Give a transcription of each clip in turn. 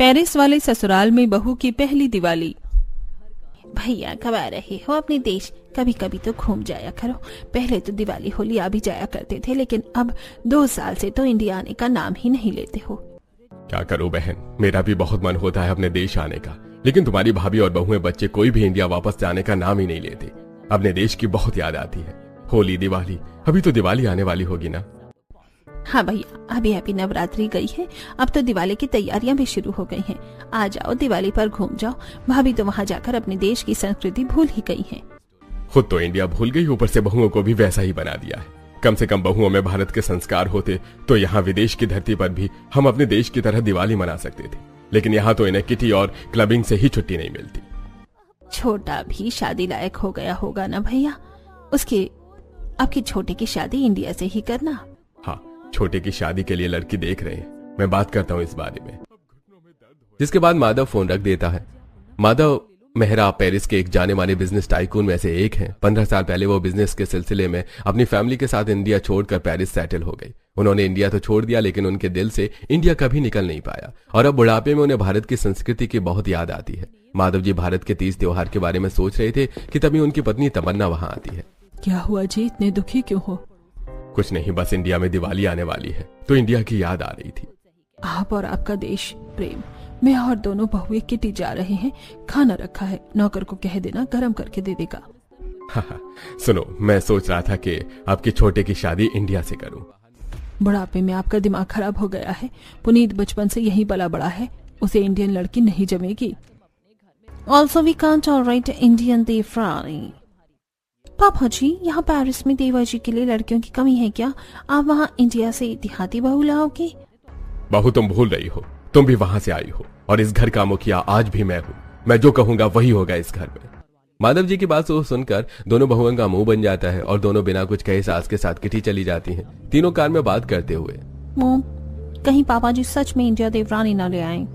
Paris वाले ससुराल में बहू की पहली दिवाली। भैया कब आ रहे हो अपने देश? कभी कभी तो घूम जाया करो। पहले तो दिवाली होली आ भी जाया करते थे, लेकिन अब 2 साल से तो इंडिया आने का नाम ही नहीं लेते हो। क्या करूं बहन, मेरा भी बहुत मन होता है अपने देश आने का, लेकिन तुम्हारी भाभी और बहुएं बच्चे कोई भी इंडिया वापस जाने का नाम ही नहीं लेते। अपने देश की बहुत याद आती है। होली दिवाली, अभी तो दिवाली आने वाली होगी ना। हाँ भैया, अभी अभी नवरात्रि गई है, अब तो दिवाली की तैयारियां भी शुरू हो गई हैं। आ जाओ, दिवाली पर घूम जाओ। भाभी तो वहाँ जाकर अपने देश की संस्कृति भूल ही गई है। खुद तो इंडिया भूल गई, ऊपर से बहुओं को भी वैसा ही बना दिया है। कम से कम बहुओं में भारत के संस्कार होते तो यहाँ विदेश की धरती पर भी हम अपने देश की तरह दिवाली मना सकते थे, लेकिन यहाँ तो इन्हें किटी और क्लबिंग से ही छुट्टी नहीं मिलती। छोटा भी शादी लायक हो गया होगा ना भैया, उसके आपके छोटे की शादी इंडिया से ही करना। हाँ, छोटे की शादी के लिए लड़की देख रहे हैं, मैं बात करता हूँ इस बारे में। जिसके बाद माधव फोन रख देता है। माधव मेहरा पेरिस के एक जाने माने बिजनेस टाइकून में से एक हैं। 15 साल पहले वो बिजनेस के सिलसिले में अपनी फैमिली के साथ इंडिया छोड़कर पेरिस सेटल हो गई। उन्होंने इंडिया तो छोड़ दिया, लेकिन उनके दिल से इंडिया कभी निकल नहीं पाया और अब बुढ़ापे में उन्हें भारत की संस्कृति की बहुत याद आती है। माधव जी भारत के तीज त्योहार के बारे में सोच रहे थे कि तभी उनकी पत्नी तमन्ना वहां आती है। क्या हुआ जी, इतने दुखी क्यों हो? कुछ नहीं, बस इंडिया में दिवाली आने वाली है तो इंडिया की याद आ रही थी। आप और आपका देश प्रेम, मैं और दोनों बहुएं किटी जा रहे हैं। खाना रखा है, नौकर को कह देना गरम करके दे देगा। सुनो, मैं सोच रहा था कि आपके छोटे की शादी इंडिया से करूं। बुढ़ापे में आपका दिमाग खराब हो गया है। पुनीत बचपन से यही पला बड़ा है, उसे इंडियन लड़की नहीं जमेगी। Also we can't tolerate Indian देवरानी। पापा जी, यहाँ पेरिस में देवा जी के लिए लड़कियों की कमी है क्या? आप वहाँ इंडिया से देहाती बहू लाओगे? बहू तुम भूल रही हो, तुम भी वहां से आई हो और इस घर का मुखिया आज भी मैं हूँ। मैं जो कहूंगा वही होगा इस घर में। माधव जी की बात सुनकर दोनों बहुओं का मुंह बन जाता है और दोनों बिना कुछ कहे सास के साथ किटी चली जाती हैं, तीनों कार में बात करते हुए। मॉम, कहीं पापा जी सच में इंडिया देवरानी ना ले आए।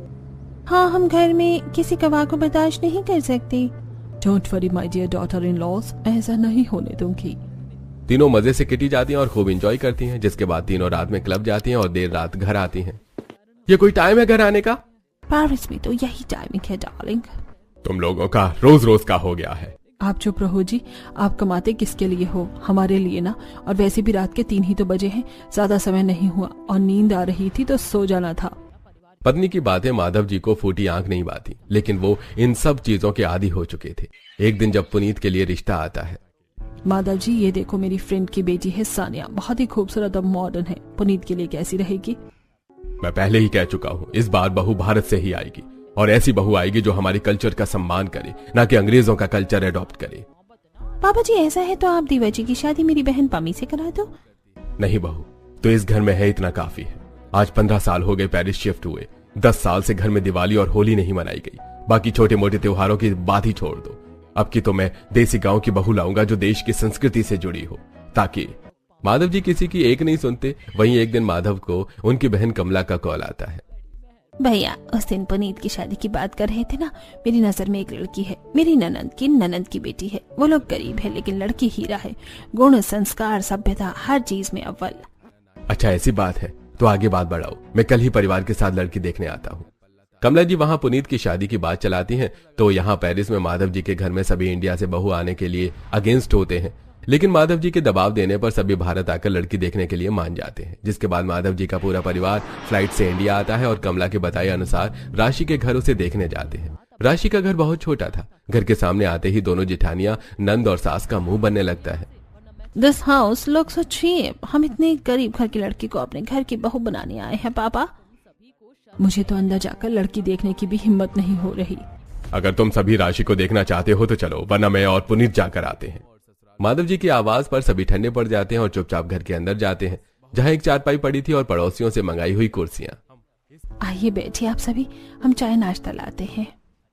हाँ, हम घर में किसी गवाह को बर्दाश्त नहीं कर सकते। Don't worry my dear daughter in laws, ऐसा नहीं होने दूंगी। तीनों मजे से किटी जाती हैं और खूब एंजॉय करती हैं। जिसके बाद तीनों रात में क्लब जाती हैं और देर रात घर आती हैं। ये कोई टाइम है घर आने का? पेरिस में तो यही टाइमिंग है डार्लिंग। तुम लोगों का रोज रोज का हो गया है। आप चुप रहो जी, आप कमाते किसके लिए हो? हमारे लिए ना। और वैसे भी रात के 3 ही तो बजे हैं, ज्यादा समय नहीं हुआ और नींद आ रही थी तो सो जाना था। पत्नी की बातें माधव जी को फूटी आंख नहीं बाती, लेकिन वो इन सब चीजों के आदी हो चुके थे। एक दिन जब पुनीत के लिए रिश्ता आता है। माधव जी, ये देखो मेरी फ्रेंड की बेटी है सानिया, बहुत ही खूबसूरत और मॉडर्न है। पुनीत के लिए कैसी रहेगी? मैं पहले ही कह चुका हूँ, इस बार बहू भारत से ही आएगी और ऐसी बहू आएगी जो हमारी कल्चर का सम्मान करे, ना कि अंग्रेजों का कल्चर एडॉप्ट करे। पापा जी, ऐसा है तो आप दीवा जी की शादी मेरी बहन पमी से करा दो। नहीं बहू, तो इस घर में है इतना काफी है। आज 15 साल हो गए पेरिस शिफ्ट हुए। 10 साल से घर में दिवाली और होली नहीं मनाई गई। बाकी छोटे मोटे त्योहारों की बात ही छोड़ दो। अब की तो मैं देसी गांव की बहू लाऊंगा जो देश की संस्कृति से जुड़ी हो, ताकि माधव जी किसी की एक नहीं सुनते। वहीं एक दिन माधव को उनकी बहन कमला का कॉल आता है। भैया, उस दिन पुनीत की शादी की बात कर रहे थे ना, मेरी नजर में एक लड़की है, मेरी ननंद की बेटी है। वो लोग गरीब है लेकिन लड़की हीरा है, गुण संस्कार सभ्यता हर चीज में अव्वल। अच्छा ऐसी बात है तो आगे बात बढ़ाओ, मैं कल ही परिवार के साथ लड़की देखने आता हूँ। कमला जी वहां पुनीत की शादी की बात चलाती हैं तो यहाँ पेरिस में माधव जी के घर में सभी इंडिया से बहू आने के लिए अगेंस्ट होते हैं, लेकिन माधव जी के दबाव देने पर सभी भारत आकर लड़की देखने के लिए मान जाते हैं। जिसके बाद माधव जी का पूरा परिवार फ्लाइट से इंडिया आता है और कमला के बताए अनुसार राशि के घर उसे देखने जाते हैं। राशि का घर बहुत छोटा था। घर के सामने आते ही दोनों जिठानियां नंद और सास का मुंह बनने लगता है। This house looks so cheap. हम इतने गरीब घर की लड़की को अपने घर की बहू बनाने आए हैं पापा। मुझे तो अंदर जाकर लड़की देखने की भी हिम्मत नहीं हो रही। अगर तुम सभी राशि को देखना चाहते हो तो चलो, वरना मैं और पुनीत जाकर आते हैं। माधव जी की आवाज पर सभी ठंडे पड़ जाते हैं और चुपचाप घर के अंदर जाते हैं, जहां एक चारपाई पड़ी थी और पड़ोसियों से मंगाई हुई कुर्सियां। आइए बैठिए आप सभी, हम चाय नाश्ता लाते हैं।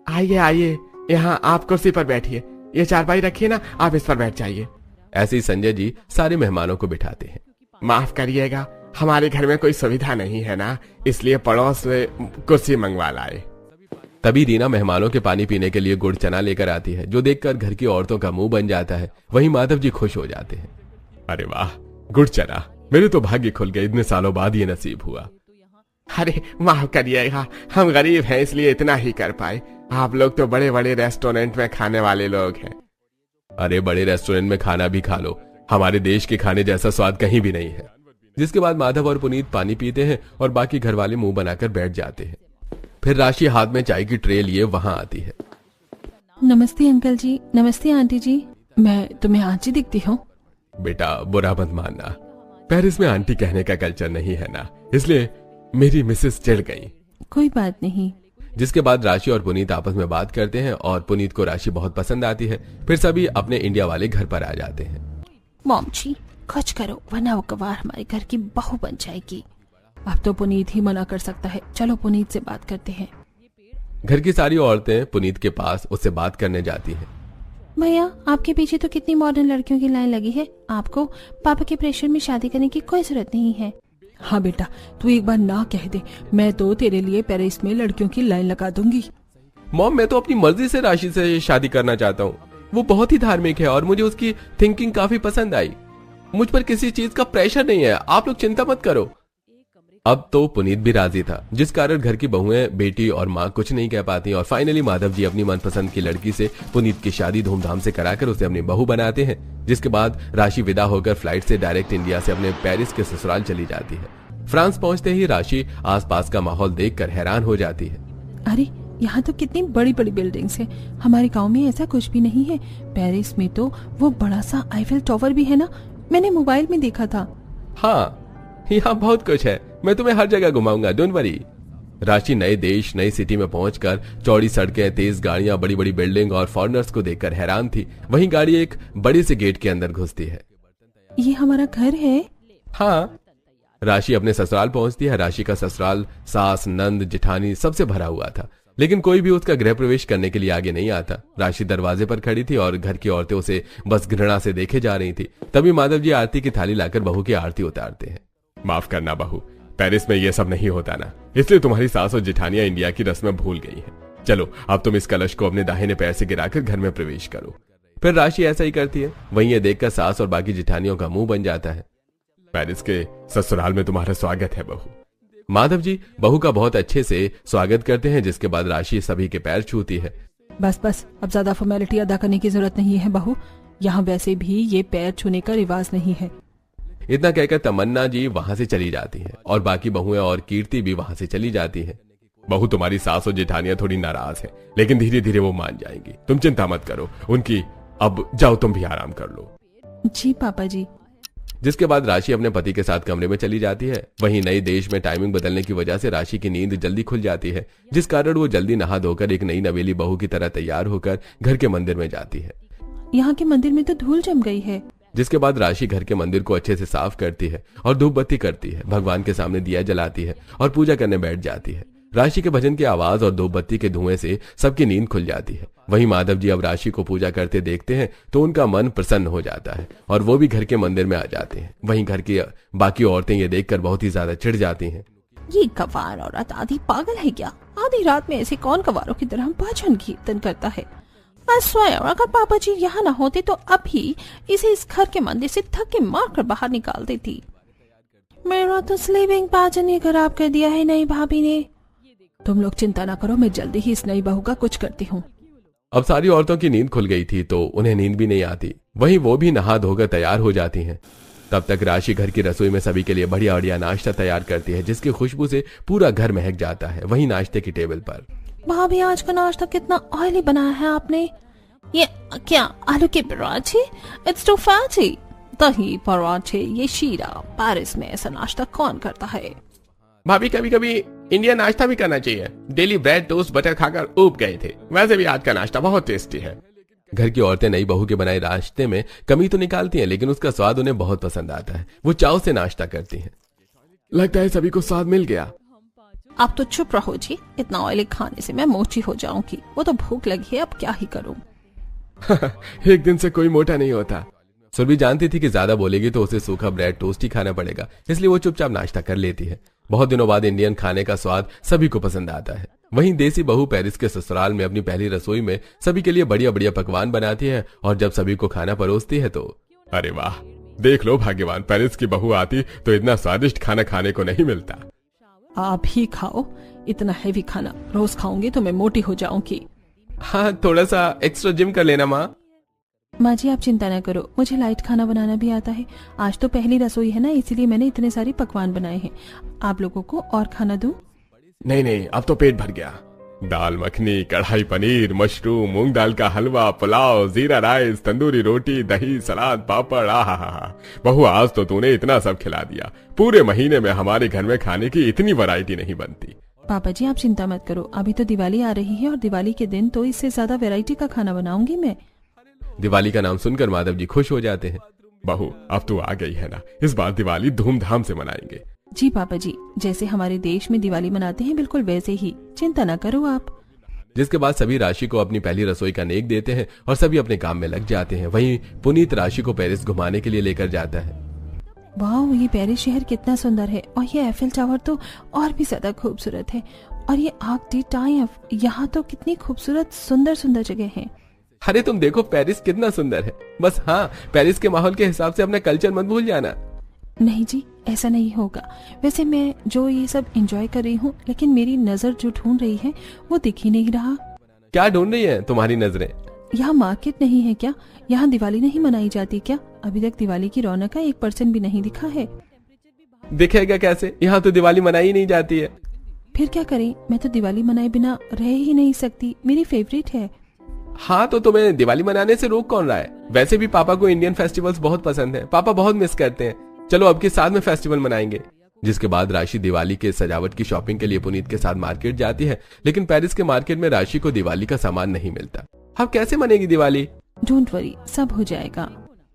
आइए आइए, यहाँ आप कुर्सी पर बैठिए, ये चारपाई रखिए ना, आप इस पर बैठ जाइए। ऐसे ही संजय जी सारे मेहमानों को बिठाते हैं। माफ करिएगा, हमारे घर में कोई सुविधा नहीं है ना, इसलिए पड़ोस में कुर्सी मंगवा लाए। तभी रीना मेहमानों के पानी पीने के लिए गुड़ चना लेकर आती है, जो देखकर घर की औरतों का मुंह बन जाता है। वहीं माधव जी खुश हो जाते हैं। अरे वाह, गुड़ चना, मेरे तो भाग्य खुल गए, इतने सालों बाद ये नसीब हुआ। अरे माफ करिएगा, हम गरीब हैं इसलिए इतना ही कर पाए। आप लोग तो बड़े बड़े रेस्टोरेंट में खाने वाले लोग हैं। अरे बड़े रेस्टोरेंट में खाना भी खा लो, हमारे देश के खाने जैसा स्वाद कहीं भी नहीं है। जिसके बाद माधव और पुनीत पानी पीते हैं और बाकी घर वाले मुंह बनाकर बैठ जाते हैं। फिर राशि हाथ में चाय की ट्रे लिए वहां आती है। नमस्ते अंकल जी, नमस्ते आंटी जी, मैं तुम्हें आंटी दिखती हूँ? बेटा बुरा मत मानना, पेरिस में आंटी कहने का कल्चर नहीं है ना, इसलिए मेरी मिसेस चिढ़ गई। कोई बात नहीं। जिसके बाद राशि और पुनीत आपस में बात करते हैं और पुनीत को राशि बहुत पसंद आती है। फिर सभी अपने इंडिया वाले घर पर आ जाते हैं। मॉम जी कुछ करो वरना वो गवार हमारे घर की बहू बन जाएगी। अब तो पुनीत ही मना कर सकता है। चलो पुनीत से बात करते हैं। घर की सारी औरतें पुनीत के पास उससे बात करने जाती हैं। भैया आपके पीछे तो कितनी मॉडर्न लड़कियों की लाइन लगी है, आपको पापा के प्रेशर में शादी करने की कोई जरूरत नहीं है। हाँ बेटा तू एक बार ना कह दे, मैं तो तेरे लिए पेरिस में लड़कियों की लाइन लगा दूंगी। मॉम मैं तो अपनी मर्जी से राशि से शादी करना चाहता हूँ। वो बहुत ही धार्मिक है और मुझे उसकी थिंकिंग काफी पसंद आई। मुझ पर किसी चीज का प्रेशर नहीं है, आप लोग चिंता मत करो। अब तो पुनीत भी राजी था, जिस कारण घर की बहुएं, बेटी और माँ कुछ नहीं कह पाती और फाइनली माधव जी अपनी मनपसंद की लड़की से पुनीत की शादी धूमधाम से कराकर उसे अपनी बहू बनाते हैं। जिसके बाद राशि विदा होकर फ्लाइट से डायरेक्ट इंडिया से अपने पेरिस के ससुराल चली जाती है। फ्रांस पहुंचते ही राशि आसपास का माहौल देखकर हैरान हो जाती है। अरे यहाँ तो कितनी बड़ी बड़ी बिल्डिंग्स है, हमारे गांव में ऐसा कुछ भी नहीं है। पेरिस में तो वो बड़ा सा आईफेल टावर भी है ना, मैंने मोबाइल में देखा था। हाँ यहाँ बहुत कुछ है, मैं तुम्हें हर जगह घुमाऊंगा, डोंट वरी। राशि नए देश नई सिटी में पहुंचकर चौड़ी सड़कें, तेज गाड़ियां, बड़ी बड़ी बिल्डिंग और फॉरेनर्स को देखकर हैरान थी। वहीं गाड़ी एक बड़े से गेट के अंदर घुसती है। ये हमारा घर है? हाँ। राशि अपने ससुराल पहुंचती है। राशि का ससुराल सास, नंद, जेठानी सबसे भरा हुआ था, लेकिन कोई भी उसका गृह प्रवेश करने के लिए आगे नहीं आता। राशि दरवाजे पर खड़ी थी और घर की औरतें उसे बस घृणा से देखे जा रही थी। तभी माधव जी आरती की थाली लाकर बहू की आरती उतारते हैं। माफ करना बहू, पेरिस में ये सब नहीं होता ना, इसलिए तुम्हारी सास और जेठानियां इंडिया की रस्में भूल गई हैं। चलो अब तुम इस कलश को अपने दाहिने पैर से गिराकर घर में प्रवेश करो। फिर राशि ऐसा ही करती है। वहीं ये देखकर सास और बाकी जेठानियों का मुंह बन जाता है। पेरिस के ससुराल में तुम्हारा स्वागत है बहू। माधव जी बहू का बहुत अच्छे से स्वागत करते हैं। जिसके बाद राशि सभी के पैर छूती है। बस बस अब ज्यादा फॉर्मेलिटी अदा करने की जरूरत नहीं है बहू, यहाँ वैसे भी ये पैर छूने का रिवाज नहीं है। इतना कहकर तमन्ना जी वहां से चली जाती हैं और बाकी बहुएं और कीर्ति भी वहां से चली जाती हैं। बहू तुम्हारी सास और जेठानियां थोड़ी नाराज हैं, लेकिन धीरे धीरे वो मान जाएंगी, तुम चिंता मत करो उनकी। अब जाओ तुम भी आराम कर लो। जी पापा जी। जिसके बाद राशि अपने पति के साथ कमरे में चली जाती है। वहीं नए देश में टाइमिंग बदलने की वजह से राशि की नींद जल्दी खुल जाती है, जिस कारण वो जल्दी नहा धोकर एक नई नवेली बहू की तरह तैयार होकर घर के मंदिर में जाती है। यहाँ के मंदिर में तो धूल जम गई है। जिसके बाद राशि घर के मंदिर को अच्छे से साफ करती है और धूप बत्ती करती है, भगवान के सामने दिया जलाती है और पूजा करने बैठ जाती है। राशि के भजन की आवाज और धूप बत्ती के धुएं से सबकी नींद खुल जाती है। वहीं माधव जी अब राशि को पूजा करते देखते हैं तो उनका मन प्रसन्न हो जाता है और वो भी घर के मंदिर में आ जाते हैं। वहीं घर की बाकी औरतें ये देखकर बहुत ही ज्यादा चिढ़ जाती हैं। ये गवार औरत आधी पागल है क्या? आधी रात में ऐसे कौन गवारों की तरह भजन कीर्तन करता है? स्वयं अगर पापा जी यहाँ न होते तो अभी इसे इस घर के मंदिर से धक्के मारकर बाहर निकाल देती। मेरा तो स्लीपिंग पैटर्न ही खराब कर दिया है नई भाभी ने। तुम लोग चिंता ना करो, मैं जल्दी ही इस नई बहू का कुछ करती हूँ। अब सारी औरतों की नींद खुल गई थी तो उन्हें नींद भी नहीं आती। वहीं वो भी नहा धोकर तैयार हो जाती हैं। तब तक राशि घर की रसोई में सभी के लिए बढ़िया बढ़िया नाश्ता तैयार करती है, जिसकी खुशबू से पूरा घर महक जाता है। वहीं नाश्ते की टेबल पर भाभी आज का नाश्ता कितना ऑयली बनाया है आपने। ये क्या आलू के पराठे? It's too fatty. दही पराठे, ये शीरा। पेरिस में ऐसा नाश्ता कौन करता है? भाभी कभी कभी इंडियन नाश्ता भी करना चाहिए। डेली ब्रेड टोस्ट बटर खाकर ऊब गए थे। वैसे भी आज का नाश्ता बहुत टेस्टी है। घर की औरतें नई बहू के बनाए नाश्ते में कमी तो निकालती हैं, लेकिन उसका स्वाद उन्हें बहुत पसंद आता है। वो चाव से नाश्ता करती हैं। लगता है सभी को स्वाद मिल गया। आप तो चुप रहो जी, इतना ऑयली खाने से मैं मोटी हो जाऊंगी। वो तो भूख लगी है, अब क्या ही करूं। एक दिन से कोई मोटा नहीं होता। सुरभि जानती थी कि ज्यादा बोलेगी तो उसे सूखा ब्रेड टोस्ट ही खाना पड़ेगा, इसलिए वो चुपचाप नाश्ता कर लेती है। बहुत दिनों बाद इंडियन खाने का स्वाद सभी को पसंद आता है। वहीं देसी बहू पेरिस के ससुराल में अपनी पहली रसोई में सभी के लिए बढ़िया बढ़िया पकवान बनाती है और जब सभी को खाना परोसती है तो अरे वाह, देख लो भाग्यवान, पेरिस की बहू आती तो इतना स्वादिष्ट खाना खाने को नहीं मिलता। आप ही खाओ, इतना हैवी खाना रोज खाऊंगी तो मैं मोटी हो जाऊंगी। हाँ, थोड़ा सा एक्स्ट्रा जिम कर लेना माँ। माँ जी आप चिंता न करो, मुझे लाइट खाना बनाना भी आता है। आज तो पहली रसोई है ना, इसीलिए मैंने इतने सारे पकवान बनाए हैं। आप लोगों को और खाना दूं? नहीं, अब तो पेट भर गया। दाल मखनी, कढ़ाई पनीर, मशरूम, मूंग दाल का हलवा, पुलाव, जीरा राइस, तंदूरी रोटी, दही, सलाद, पापड़। आहा, बहू आज तो तूने इतना सब खिला दिया। पूरे महीने में हमारे घर में खाने की इतनी वैरायटी नहीं बनती। पापा जी आप चिंता मत करो, अभी तो दिवाली आ रही है और दिवाली के दिन तो इससे ज्यादा वैरायटी का खाना बनाऊंगी मैं। दिवाली का नाम सुनकर माधव जी खुश हो जाते हैं। बहू अब तू आ गई है ना, इस बार दिवाली धूमधाम से मनाएंगे। जी पापा जी, जैसे हमारे देश में दिवाली मनाते हैं बिल्कुल वैसे ही, चिंता न करो आप। जिसके बाद सभी राशि को अपनी पहली रसोई का नेक देते हैं और सभी अपने काम में लग जाते हैं। वहीं पुनीत राशि को पेरिस घुमाने के लिए लेकर जाता है। वाह, ये पेरिस शहर कितना सुंदर है और ये एफिल टावर तो और भी ज्यादा खूबसूरत है। और ये आर्क डी ट्रायम्फ, यहाँ तो कितनी खूबसूरत सुंदर सुंदर जगह है। अरे तुम देखो पेरिस कितना सुंदर है। बस हाँ, पेरिस के माहौल के हिसाब से अपना कल्चर मत भूल जाना। नहीं जी, ऐसा नहीं होगा। वैसे मैं जो ये सब एंजॉय कर रही हूँ, लेकिन मेरी नजर जो ढूंढ रही है वो दिख ही नहीं रहा। क्या ढूंढ रही है तुम्हारी नजरें? यहाँ मार्केट नहीं है क्या? यहाँ दिवाली नहीं मनाई जाती क्या? अभी तक दिवाली की रौनक का 1% भी नहीं दिखा है। दिखेगा कैसे, यहाँ तो दिवाली मनाई नहीं जाती है। फिर क्या करें, मैं तो दिवाली मनाए बिना रह ही नहीं सकती, मेरी फेवरेट है। हाँ, तो तुम्हें दिवाली मनाने से रोक कौन रहा है? वैसे भी पापा को इंडियन फेस्टिवल्स बहुत पसंद है, पापा बहुत मिस करते हैं। चलो अब के साथ में फेस्टिवल मनाएंगे। जिसके बाद राशि दिवाली के सजावट की शॉपिंग के लिए पुनीत के साथ मार्केट जाती है, लेकिन पेरिस के मार्केट में राशि को दिवाली का सामान नहीं मिलता। अब कैसे मनेगी दिवाली? डोंट वरी, सब हो जाएगा।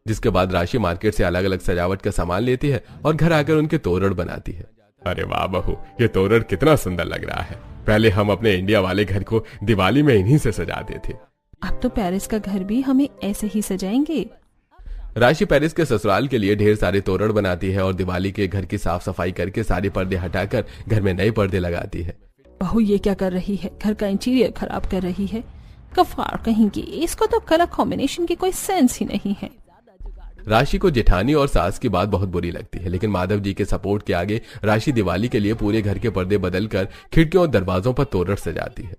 जिसके बाद राशि मार्केट से अलग अलग सजावट का सामान लेती है और घर आकर उनके तोरण बनाती है। अरे वाह बहू, ये तोरण कितना सुंदर लग रहा है। पहले हम अपने इंडिया वाले घर को दिवाली में इन्हीं से सजाते थे। अब तो पेरिस का घर भी हमें ऐसे ही सजाएंगे। राशि पेरिस के ससुराल के लिए ढेर सारे तोरण बनाती है और दिवाली के घर की साफ सफाई करके सारे पर्दे हटाकर घर में नए पर्दे लगाती है। बहू ये क्या कर रही है? घर का इंटीरियर खराब कर रही है। कफार कहेंगी, इसको तो कलर कॉम्बिनेशन की कोई सेंस ही नहीं है। राशि को जेठानी और सास की बात बहुत बुरी लगती है, लेकिन माधव जी के सपोर्ट के आगे राशि दिवाली के लिए पूरे घर के पर्दे बदलकर खिड़कियों और दरवाजों पर तोरण सजाती है।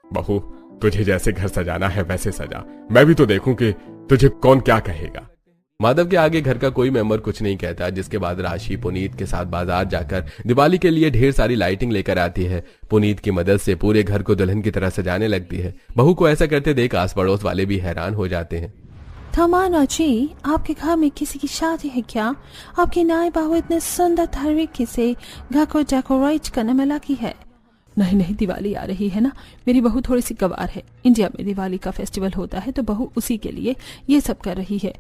बहू तुझे जैसे घर सजाना है वैसे सजा, मैं भी तो देखूं कि तुझे कौन क्या कहेगा। माधव के आगे घर का कोई मेंबर कुछ नहीं कहता। जिसके बाद राशि पुनीत के साथ बाजार जाकर दिवाली के लिए ढेर सारी लाइटिंग लेकर आती है। पुनीत की मदद से पूरे घर को दुल्हन की तरह सजाने लगती है। बहू को ऐसा करते देख आस पड़ोस वाले भी हैरान हो जाते हैं। थमाना जी, आपके घर में किसी की शादी है क्या? आपकी नई बहू इतने सुंदर तरीके से घर को डेकोरेट करने में लगी है। नहीं, दिवाली आ रही है ना, मेरी बहू थोड़ी सी गवार है। इंडिया में दिवाली का फेस्टिवल होता है तो बहू उसी के लिए ये सब कर रही है।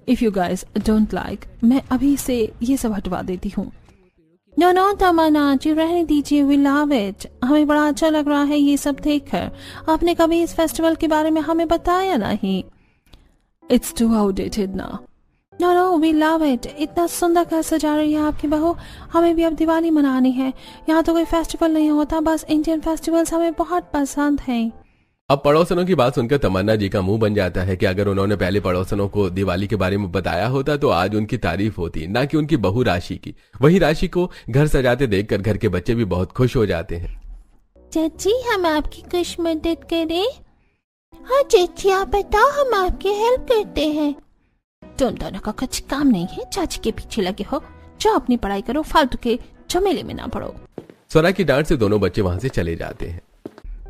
If you guys don't like, मैं अभी से ये सब हटवा देती हूँ। नो तमन्ना जी, रहने दीजिए, वी लव इट। हमें बड़ा अच्छा लग रहा है ये सब देखकर। आपने कभी इस फेस्टिवल के बारे में हमें बताया नहीं। इट्स टू आउटडेटेड ना। No we love it. इतना सुंदर घर सजा रही है आपकी बहू। हमें भी अब दिवाली मनानी है। यहाँ तो कोई फेस्टिवल नहीं होता, बस इंडियन फेस्टिवल्स हमें बहुत पसंद हैं। अब पड़ोसनों की बात सुनकर तमन्ना जी का मुंह बन जाता है कि अगर उन्होंने पहले पड़ोसनों को दिवाली के बारे में बताया होता तो आज उनकी तारीफ होती, ना कि उनकी बहू राशि की। वहीं राशि को घर सजाते देखकर घर के बच्चे भी बहुत खुश हो जाते हैं। चाची हम आपकी कुछ मदद करें? हाँ चाची आप बताओ, हम आपकी हेल्प करते हैं। तुम दोनों का कुछ काम नहीं है, चाची के पीछे लगे हो। जाओ अपनी पढ़ाई करो, फालतू के झमेले में ना पड़ो। स्वरा की डांट से दोनों बच्चे वहां से चले जाते हैं।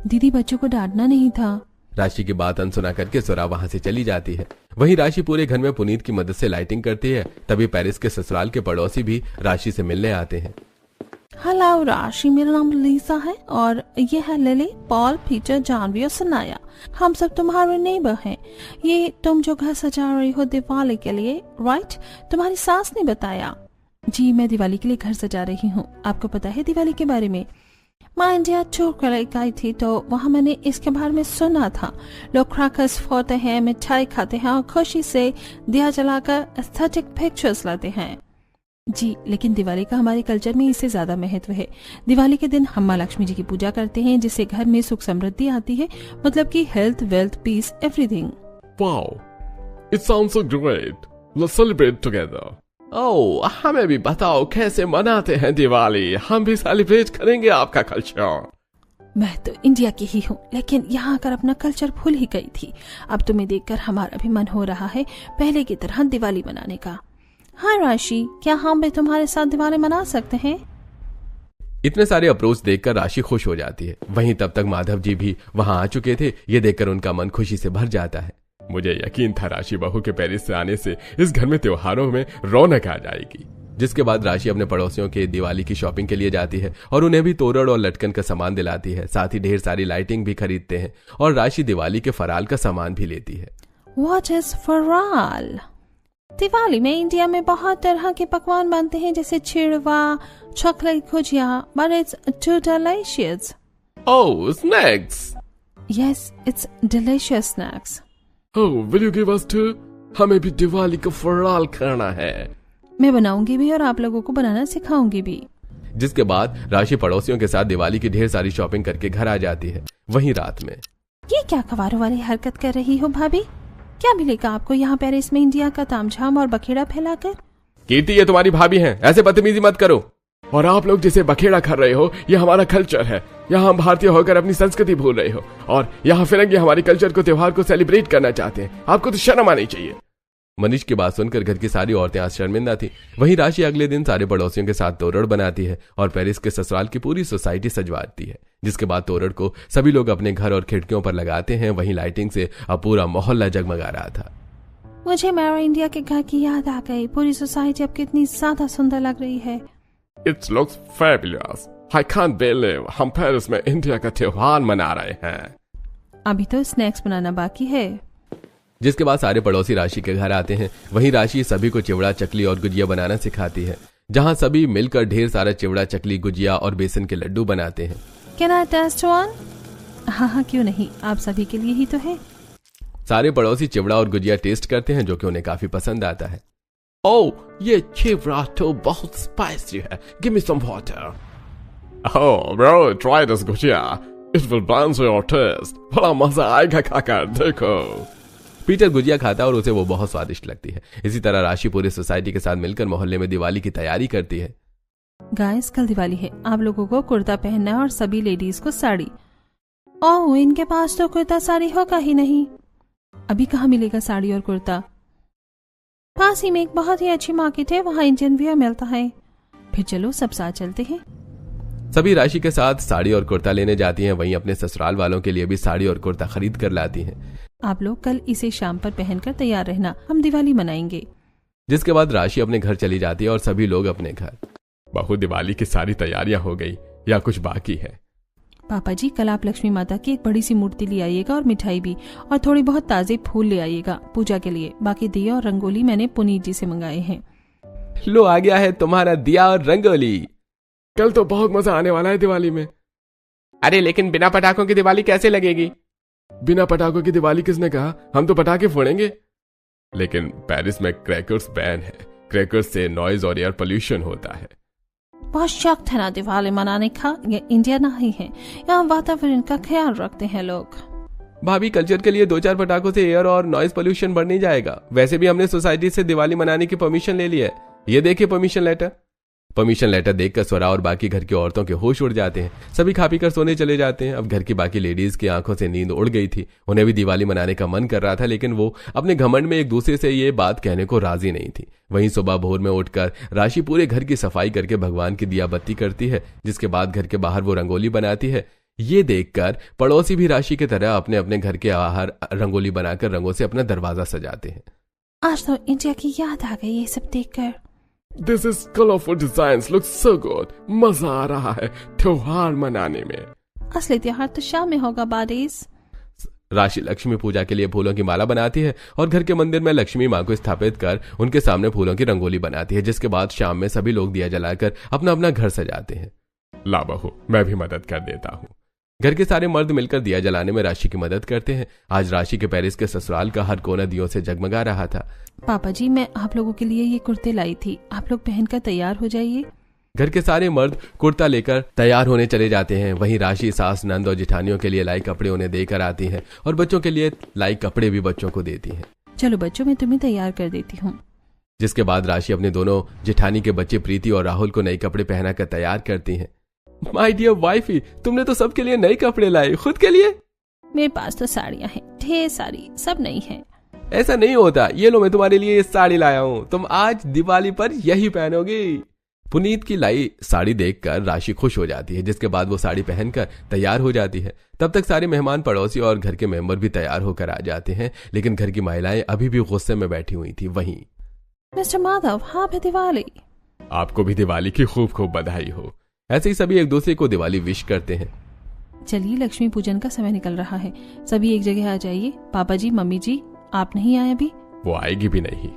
दीदी बच्चों को डांटना नहीं था। राशि की बात अनसुना करके स्वरा वहां से चली जाती है। वहीं राशि पूरे घर में पुनीत की मदद से लाइटिंग करती है। तभी पेरिस के ससुराल के पड़ोसी भी राशि से मिलने आते हैं। हेलो राशि, मेरा नाम लीसा है और ये है लिली, पॉल, पीटर, जानवी और सनाया। हम सब तुम्हारे नेबर हैं। ये तुम जो घर सजा रही हो दिवाली के लिए, राइट? तुम्हारी सास ने बताया। जी मैं दिवाली के लिए घर सजा रही हूँ। आपको पता है दिवाली के बारे में? मैं इंडिया टूर कर गई थी तो वहाँ मैंने इसके बारे में सुना था। लोग क्रैकर्स फोड़ते हैं, मिठाई खाते हैं और खुशी से दिया जलाकर एस्थेटिक पिक्चर्स लाते हैं। जी लेकिन दिवाली का हमारे कल्चर में इससे ज्यादा महत्व है। दिवाली के दिन हम माँ लक्ष्मी जी की पूजा करते हैं, जिससे घर में सुख समृद्धि आती है, मतलब कि health, wealth, peace, everything. Wow, it sounds so great. Let's celebrate together. ओह, हमें भी बताओ कैसे मनाते हैं दिवाली, हम भी सेलिब्रेट करेंगे आपका कल्चर। मैं तो इंडिया की ही हूँ, लेकिन यहाँ आकर अपना कल्चर भूल ही गई थी। अब तुम्हें देखकर हमारा भी मन हो रहा है पहले की तरह दिवाली मनाने का। हाँ राशि, क्या हम भी तुम्हारे साथ दिवाली मना सकते हैं? इतने सारे अप्रोच देखकर राशि खुश हो जाती है। वहीं तब तक माधव जी भी वहां आ चुके थे। ये देखकर उनका मन खुशी से भर जाता है। मुझे यकीन था राशि बहू के पेरिस से आने से इस घर में त्योहारों में रौनक आ जाएगी। जिसके बाद राशि अपने पड़ोसियों के दिवाली की शॉपिंग के लिए जाती है और उन्हें भी तोरण और लटकन का सामान दिलाती है। साथ ही ढेर सारी लाइटिंग भी खरीदते हैं और राशि दिवाली के फराल का सामान भी लेती है। What is फराल? दिवाली में इंडिया में बहुत तरह के पकवान बनते हैं, जैसे चिड़वा, chocolate gujiya, but it's too delicious. Oh, snacks. Yes, it's delicious snacks. Oh, will you give us two? हमें भी दिवाली का फराल खाना है। मैं बनाऊंगी भी और आप लोगों को बनाना सिखाऊंगी भी। जिसके बाद राशि पड़ोसियों के साथ दिवाली की ढेर सारी शॉपिंग करके घर आ जाती है। वहीं रात में ये क्या कवारों वाली हरकत कर रही हो भाभी? क्या मिलेगा आपको यहाँ पेरिस में इंडिया का तामझाम और बखेड़ा फैलाकर? कीर्ति, ये तुम्हारी भाभी हैं, ऐसे बदतमीजी मत करो। और आप लोग जिसे बखेड़ा कर रहे हो, ये हमारा कल्चर है। यहाँ हम भारतीय होकर अपनी संस्कृति भूल रहे हो और यहाँ फिरंगी हमारे कल्चर को, त्योहार को सेलिब्रेट करना चाहते हैं। आपको तो शर्म आनी चाहिए। मनीष की बात सुनकर घर की सारी औरतें आज शर्मिंदा थी। वहीं राशि अगले दिन सारे पड़ोसियों के साथ तोरण बनाती है और पेरिस के ससुराल की पूरी सोसाइटी सजवाती है। जिसके बाद तोरण को सभी लोग अपने घर और खिड़कियों पर लगाते हैं। वहीं लाइटिंग से अब पूरा मोहल्ला जगमगा रहा था। मुझे मेरा इंडिया के घर की याद आ गई। पूरी सोसाइटी अब कितनी ज्यादा सुंदर लग रही है। It looks fabulous. I can't believe हम पेरिस में इंडिया का त्योहार मना रहे हैं। अभी तो स्नैक्स बनाना बाकी है। जिसके बाद सारे पड़ोसी राशि के घर आते हैं। वहीं राशि सभी को चिवड़ा, चकली और गुजिया बनाना सिखाती है, जहां सभी मिलकर ढेर सारा चिवड़ा, चकली, गुजिया और बेसन के लड्डू बनाते हैं। Can I taste one? हाँ, क्यों नहीं, आप सभी के लिए ही तो है। सारे पड़ोसी चिवड़ा और गुजिया टेस्ट करते हैं, जो कि उन्हें काफी पसंद आता है। ओह, ये चिवड़ा तो बहुत स्पाइसी है। Give me some water. Oh, bro, try this gujiya. It will balance your taste. बड़ा मजा आएगा खाकर, देखो। पीटर गुजिया खाता और उसे वो बहुत स्वादिष्ट लगती है। इसी तरह राशि पूरी सोसाइटी के साथ मिलकर मोहल्ले में दिवाली की तैयारी करती है। गाइस, कल दिवाली है। आप लोगों को कुर्ता पहनना है और सभी लेडीज को साड़ी। ओह, इनके पास तो कुर्ता साड़ी होगा ही नहीं। अभी कहाँ मिलेगा साड़ी और कुर्ता? पास ही में एक बहुत ही अच्छी मार्केट है, वहाँ इंडियन वियर मिलता है। फिर चलो सब साथ चलते हैं। सभी राशि के साथ साड़ी और कुर्ता लेने जाती हैं। वहीं अपने ससुराल वालों के लिए भी साड़ी और कुर्ता खरीद कर लाती हैं। आप लोग कल इसे शाम पर पहनकर तैयार रहना, हम दिवाली मनाएंगे। जिसके बाद राशि अपने घर चली जाती है और सभी लोग अपने घर। बहू, दिवाली की सारी तैयारियां हो गई या कुछ बाकी है? पापा जी, कल आप लक्ष्मी माता की एक बड़ी सी मूर्ति ले आइएगा और मिठाई भी, और थोड़ी बहुत ताजे फूल ले आइएगा पूजा के लिए। बाकी दिया और रंगोली मैंने पुनीत जी से मंगाए हैं। लो, आ गया है तुम्हारा दिया और रंगोली। कल तो बहुत मजा आने वाला है दिवाली में। अरे लेकिन बिना पटाखों की दिवाली कैसे लगेगी? बिना पटाखों की दिवाली किसने कहा? हम तो पटाखे फोड़ेंगे। लेकिन पेरिस में क्रैकर्स बैन है। क्रैकर्स से नॉइज और एयर पोल्यूशन होता है। बहुत शौक था ना दिवाली मनाने का। ये इंडिया नहीं है, यहाँ वातावरण का ख्याल रखते हैं लोग। भाभी, कल्चर के लिए 2-4 पटाखों से एयर और नॉइज पोल्यूशन बढ़ नहीं जाएगा। वैसे भी हमने सोसाइटी से दिवाली मनाने की परमिशन ले ली है। ये देखिए परमिशन लेटर। परमिशन लेटर देखकर स्वरा और बाकी घर की औरतों के होश उड़ जाते हैं। सभी खा पी कर सोने चले जाते हैं। अब घर की बाकी लेडीज की आंखों से नींद उड़ गई थी। उन्हें भी दिवाली मनाने का मन कर रहा था, लेकिन वो अपने घमंड में एक दूसरे से ये बात कहने को राजी नहीं थी। वहीं सुबह भोर में उठकर राशि पूरे घर की सफाई करके भगवान की दिया बत्ती करती है। जिसके बाद घर के बाहर वो रंगोली बनाती है। ये देखकर पड़ोसी भी राशि की तरह अपने अपने घर के बाहर रंगोली बनाकर रंगों से अपना दरवाजा सजाते हैं। आज तो इंडिया की याद आ गई ये सब देखकर। This is colorful designs, looks so good. मजा आ रहा है त्योहार मनाने में। असली त्योहार तो शाम में होगा बारिश। राशि लक्ष्मी पूजा के लिए फूलों की माला बनाती है और घर के मंदिर में लक्ष्मी मां को स्थापित कर उनके सामने फूलों की रंगोली बनाती है। जिसके बाद शाम में सभी लोग दिया जलाकर अपना अपना घर सजाते हैं। ला बहू, मैं भी मदद कर देता हूँ। घर के सारे मर्द मिलकर दिया जलाने में राशि की मदद करते हैं। आज राशि के पेरिस के ससुराल का हर कोना दियों से जगमगा रहा था। पापा जी, मैं आप लोगों के लिए ये कुर्ते लाई थी, आप लोग पहनकर तैयार हो जाइए। घर के सारे मर्द कुर्ता लेकर तैयार होने चले जाते हैं। वहीं राशि सास, नंद और जिठानियों के लिए लाई कपड़े उन्हें देकर आती हैं और बच्चों के लिए लाई कपड़े भी बच्चों को देती हैं। चलो बच्चों, मैं तुम्हें तैयार कर देती हूँ। जिसके बाद राशि अपने दोनों जेठानी के बच्चे प्रीति और राहुल को नए कपड़े पहनाकर तैयार करती हैं। माय डियर वाइफी, तुमने तो सबके लिए नए कपड़े लाए, खुद के लिए? मेरे पास तो साड़ियां हैं, ढेर सारी, सब नहीं है। ऐसा नहीं होता, ये लो मैं तुम्हारे लिए ये साड़ी लाया हूँ, तुम आज दिवाली पर यही पहनोगी। पुनीत की लाई साड़ी देखकर राशि खुश हो जाती है, जिसके बाद वो साड़ी पहनकर तैयार हो जाती है। तब तक सारे मेहमान, पड़ोसी और घर के मेंबर भी तैयार होकर आ जाते हैं, लेकिन घर की महिलाएं अभी भी गुस्से में बैठी हुई थी। वहीं मिस्टर माधव, हैप्पी दिवाली। आपको भी दिवाली की खूब खूब बधाई हो। ऐसे ही सभी एक दूसरे को दिवाली विश करते हैं। चलिए, लक्ष्मी पूजन का समय निकल रहा है, सभी एक जगह आ जाइए। पापा जी, मम्मी जी, आप नहीं आए अभी? वो आएगी भी नहीं।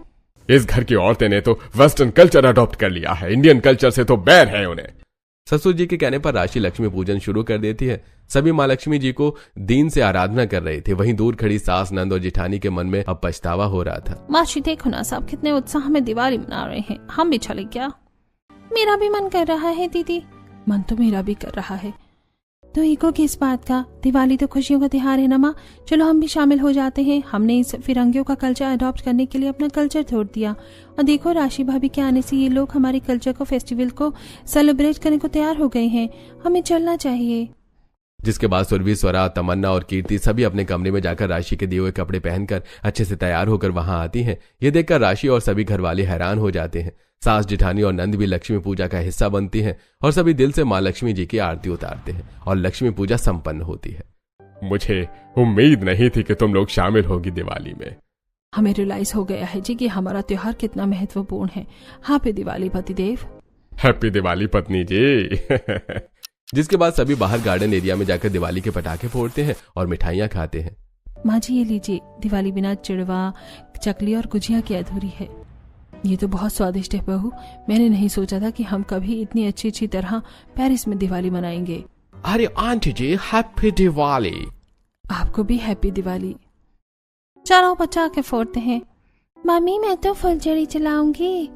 इस घर की औरतें ने तो वेस्टर्न कल्चर अडॉप्ट कर लिया है, इंडियन कल्चर से तो बैर है उन्हें। ससुर जी के कहने पर राशि लक्ष्मी पूजन शुरू कर देती है। सभी माँ लक्ष्मी जी को दीन से आराधना कर रहे थे। वहीं दूर खड़ी सास, नंद और जेठानी के मन में अब पछतावा हो रहा था। मासी देखो ना, सब कितने उत्साह में दिवाली मना रहे हैं, हम भी चले क्या? मेरा भी मन कर रहा है दीदी। मन तो मेरा भी कर रहा है, तो ईगो किस बात का? दिवाली तो खुशियों का त्योहार है ना माँ, चलो हम भी शामिल हो जाते हैं। हमने इस फिरंगियों का कल्चर अडॉप्ट करने के लिए अपना कल्चर छोड़ दिया, और देखो राशि भाभी के आने से ये लोग हमारे कल्चर को, फेस्टिवल को सेलिब्रेट करने को तैयार हो गए हैं। हमें चलना चाहिए। जिसके बाद सुरभि, स्वरा, तमन्ना और कीर्ति सभी अपने कमरे में जाकर राशि के दिए हुए कपड़े पहनकर अच्छे से तैयार होकर वहां आती हैं। ये देखकर राशि और सभी घर वाले हैरान हो जाते हैं। सास, जेठानी और नंद भी लक्ष्मी पूजा का हिस्सा बनती हैं और सभी दिल से माँ लक्ष्मी जी की आरती उतारते हैं और लक्ष्मी पूजा संपन्न होती है। मुझे उम्मीद नहीं थी कि तुम लोग शामिल होगी दिवाली में। हमें रियलाइज हो गया है जी कि हमारा त्योहार कितना महत्वपूर्ण है। हैप्पी दिवाली पतिदेव। हैप्पी दिवाली पत्नी जी। जिसके बाद सभी बाहर गार्डन एरिया में जाकर दिवाली के पटाखे फोड़ते हैं और मिठाइयाँ खाते हैं। माँ जी ये लीजिए, दिवाली बिना चिड़वा, चकली और गुजिया की अधूरी है। ये तो बहुत स्वादिष्ट है बहू, मैंने नहीं सोचा था कि हम कभी इतनी अच्छी तरह पेरिस में दिवाली मनाएंगे। अरे आंटी जी, हैप्पी दिवाली। आपको भी हैप्पी दिवाली। चलो पटाखे फोड़ते हैं। मम्मी मैं तो फुलझड़ी चलाऊंगी।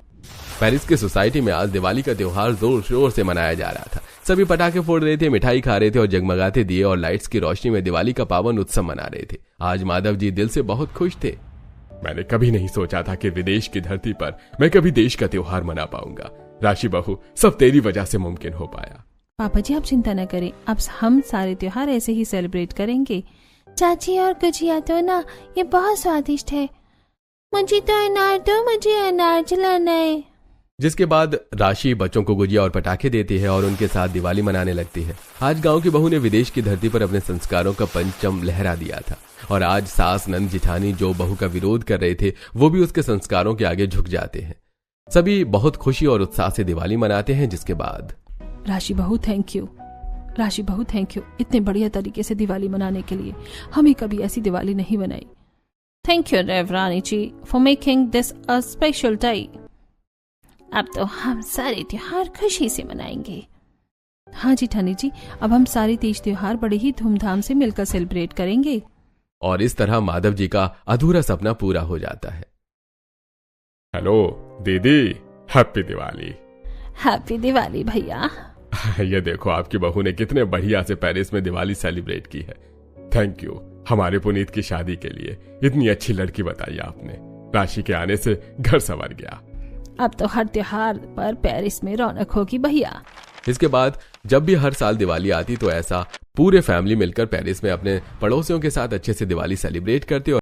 पेरिस की सोसाइटी में आज दिवाली का त्योहार जोर शोर से मनाया जा रहा था। सभी पटाखे फोड़ रहे थे, मिठाई खा रहे थे और जगमगाते दिए और लाइट्स की रोशनी में दिवाली का पावन उत्सव मना रहे थे। आज माधव जी दिल से बहुत खुश थे। मैंने कभी नहीं सोचा था कि विदेश की धरती पर मैं कभी देश का त्योहार मना पाऊंगा। राशि बहू, सब तेरी वजह से मुमकिन हो पाया। पापा जी आप चिंता न करें, अब हम सारे त्योहार ऐसे ही सेलिब्रेट करेंगे। चाची और गुजिया तो ना ये बहुत स्वादिष्ट है। मुझे तो अनार दो, मुझे अनार जलाना है। जिसके बाद राशि बच्चों को गुजिया और पटाखे देती है और उनके साथ दिवाली मनाने लगती है। आज गांव की बहू ने विदेश की धरती पर अपने संस्कारों का परचम लहरा दिया था और आज सास, नंद, जिठानी जो बहू का विरोध कर रहे थे वो भी उसके संस्कारों के आगे झुक जाते हैं। सभी बहुत खुशी और उत्साह से दिवाली मनाते हैं। जिसके बाद राशि बहू थैंक यू, राशि बहू थैंक यू, इतने बढ़िया तरीके से दिवाली मनाने के लिए। हमें कभी ऐसी दिवाली नहीं बनाई। थैंक यू देवरानी जी for making this a special day. अब तो हम सारे त्योहार खुशी से मनाएंगे। हाँ जी ठानी जी, अब हम सारे तीज त्योहार बड़े ही धूमधाम से मिलकर सेलिब्रेट करेंगे। और इस तरह माधव जी का अधूरा सपना पूरा हो जाता है। हेलो दीदी, हैप्पी दिवाली। हैप्पी दिवाली भैया। ये देखो आपकी बहू ने कितने बढ़िया से पेरिस में दिवाली सेलिब्रेट की है। थैंक यू हमारे पुनीत की शादी के लिए इतनी अच्छी लड़की बताई आपने। राशि के आने से घर संवर गया। अब तो हर त्योहार पर पेरिस में रौनक होगी भैया। इसके बाद जब भी हर साल दिवाली आती तो ऐसा पूरे फैमिली मिलकर पेरिस में अपने पड़ोसियों के साथ अच्छे से दिवाली सेलिब्रेट करते और